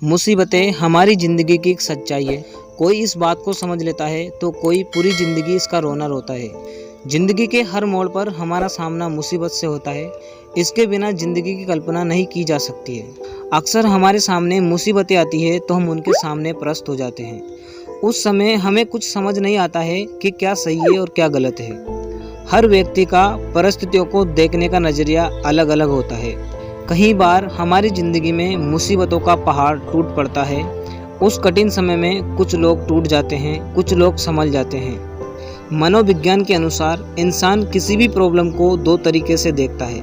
मुसीबतें हमारी ज़िंदगी की एक सच्चाई है। कोई इस बात को समझ लेता है तो कोई पूरी ज़िंदगी इसका रोना रोता है। ज़िंदगी के हर मोड़ पर हमारा सामना मुसीबत से होता है। इसके बिना ज़िंदगी की कल्पना नहीं की जा सकती है। अक्सर हमारे सामने मुसीबतें आती है तो हम उनके सामने पस्त हो जाते हैं। उस समय हमें कुछ समझ नहीं आता है कि क्या सही है और क्या गलत है। हर व्यक्ति का परिस्थितियों को देखने का नज़रिया अलग अलग होता है। कई बार हमारी ज़िंदगी में मुसीबतों का पहाड़ टूट पड़ता है। उस कठिन समय में कुछ लोग टूट जाते हैं, कुछ लोग संभल जाते हैं। मनोविज्ञान के अनुसार इंसान किसी भी प्रॉब्लम को दो तरीके से देखता है।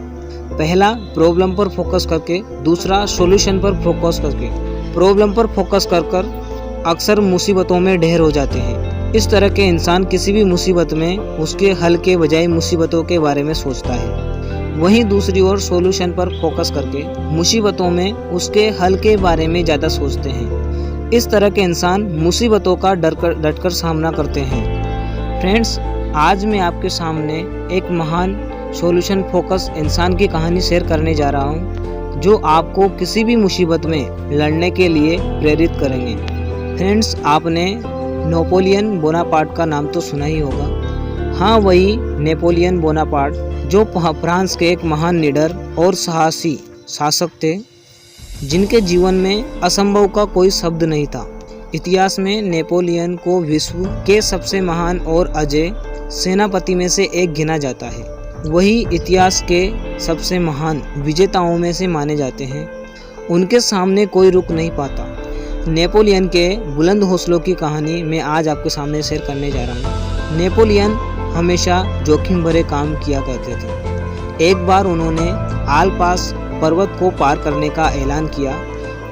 पहला, प्रॉब्लम पर फोकस करके, दूसरा सॉल्यूशन पर फोकस करके। प्रॉब्लम पर फोकस कर अक्सर मुसीबतों में ढेर हो जाते हैं। इस तरह के इंसान किसी भी मुसीबत में उसके हल के बजाय मुसीबतों के बारे में सोचता है। वहीं दूसरी ओर सॉल्यूशन पर फोकस करके मुसीबतों में उसके हल के बारे में ज़्यादा सोचते हैं। इस तरह के इंसान मुसीबतों का डटकर सामना करते हैं। फ्रेंड्स, आज मैं आपके सामने एक महान सॉल्यूशन फोकस इंसान की कहानी शेयर करने जा रहा हूं, जो आपको किसी भी मुसीबत में लड़ने के लिए प्रेरित करेंगे। फ्रेंड्स, आपने नेपोलियन बोनापार्ट का नाम तो सुना ही होगा। हाँ, वही नेपोलियन बोनापार्ट, जो फ्रांस के एक महान निडर और साहसी शासक थे, जिनके जीवन में असंभव का कोई शब्द नहीं था। इतिहास में नेपोलियन को विश्व के सबसे महान और अजेय सेनापति में से एक गिना जाता है। वही इतिहास के सबसे महान विजेताओं में से माने जाते हैं। उनके सामने कोई रुक नहीं पाता। नेपोलियन के बुलंद हौसलों की कहानी मैं आज आपके सामने शेयर करने जा रहा हूँ। नेपोलियन हमेशा जोखिम भरे काम किया करते थे। एक बार उन्होंने आल्प्स पर्वत को पार करने का ऐलान किया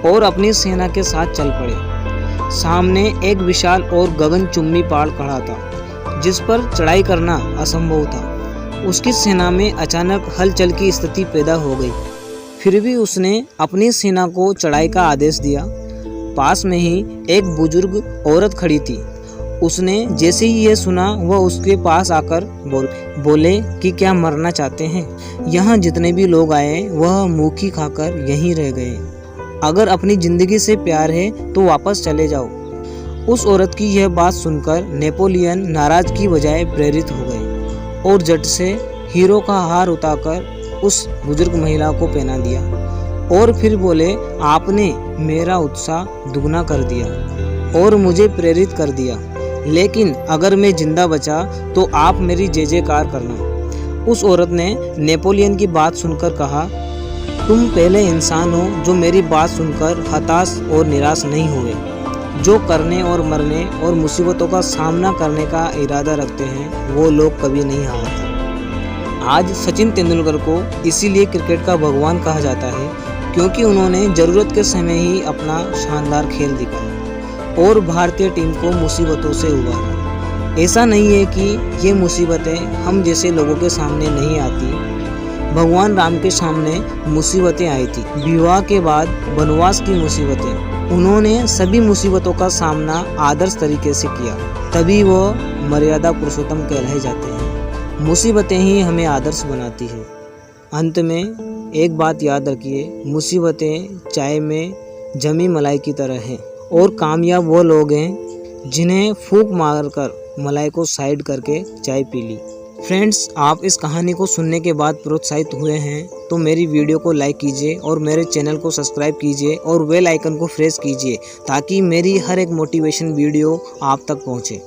और अपनी सेना के साथ चल पड़े। सामने एक विशाल और गगनचुंबी पहाड़ खड़ा था, जिस पर चढ़ाई करना असंभव था। उसकी सेना में अचानक हलचल की स्थिति पैदा हो गई। फिर भी उसने अपनी सेना को चढ़ाई का आदेश दिया। पास में ही एक बुजुर्ग औरत खड़ी थी। उसने जैसे ही ये सुना, वह उसके पास आकर बोले कि क्या मरना चाहते हैं? यहाँ जितने भी लोग आए वह मुँह खाकर यहीं रह गए। अगर अपनी ज़िंदगी से प्यार है तो वापस चले जाओ। उस औरत की यह बात सुनकर नेपोलियन नाराज की बजाय प्रेरित हो गए और झट से हीरो का हार उतारकर उस बुजुर्ग महिला को पहना दिया और फिर बोले, आपने मेरा उत्साह दुगना कर दिया और मुझे प्रेरित कर दिया। लेकिन अगर मैं जिंदा बचा तो आप मेरी जय जयकार करना। उस औरत ने नेपोलियन की बात सुनकर कहा, तुम पहले इंसान हो जो मेरी बात सुनकर हताश और निराश नहीं हुए, जो करने और मरने और मुसीबतों का सामना करने का इरादा रखते हैं, वो लोग कभी नहीं हारते। आज सचिन तेंदुलकर को इसीलिए क्रिकेट का भगवान कहा जाता है, क्योंकि उन्होंने ज़रूरत के समय ही अपना शानदार खेल दिखाया और भारतीय टीम को मुसीबतों से उबारा। ऐसा नहीं है कि ये मुसीबतें हम जैसे लोगों के सामने नहीं आती। भगवान राम के सामने मुसीबतें आई थी, विवाह के बाद वनवास की मुसीबतें। उन्होंने सभी मुसीबतों का सामना आदर्श तरीके से किया, तभी वो मर्यादा पुरुषोत्तम कहलाए जाते हैं। मुसीबतें ही हमें आदर्श बनाती है। अंत में एक बात याद रखिए, मुसीबतें चाय में जमी मलाई की तरह हैं और कामयाब वो लोग हैं जिन्हें फूंक मारकर मलाई को साइड करके चाय पी ली। फ्रेंड्स, आप इस कहानी को सुनने के बाद प्रोत्साहित हुए हैं तो मेरी वीडियो को लाइक कीजिए और मेरे चैनल को सब्सक्राइब कीजिए और बेल आइकन को प्रेस कीजिए, ताकि मेरी हर एक मोटिवेशन वीडियो आप तक पहुंचे।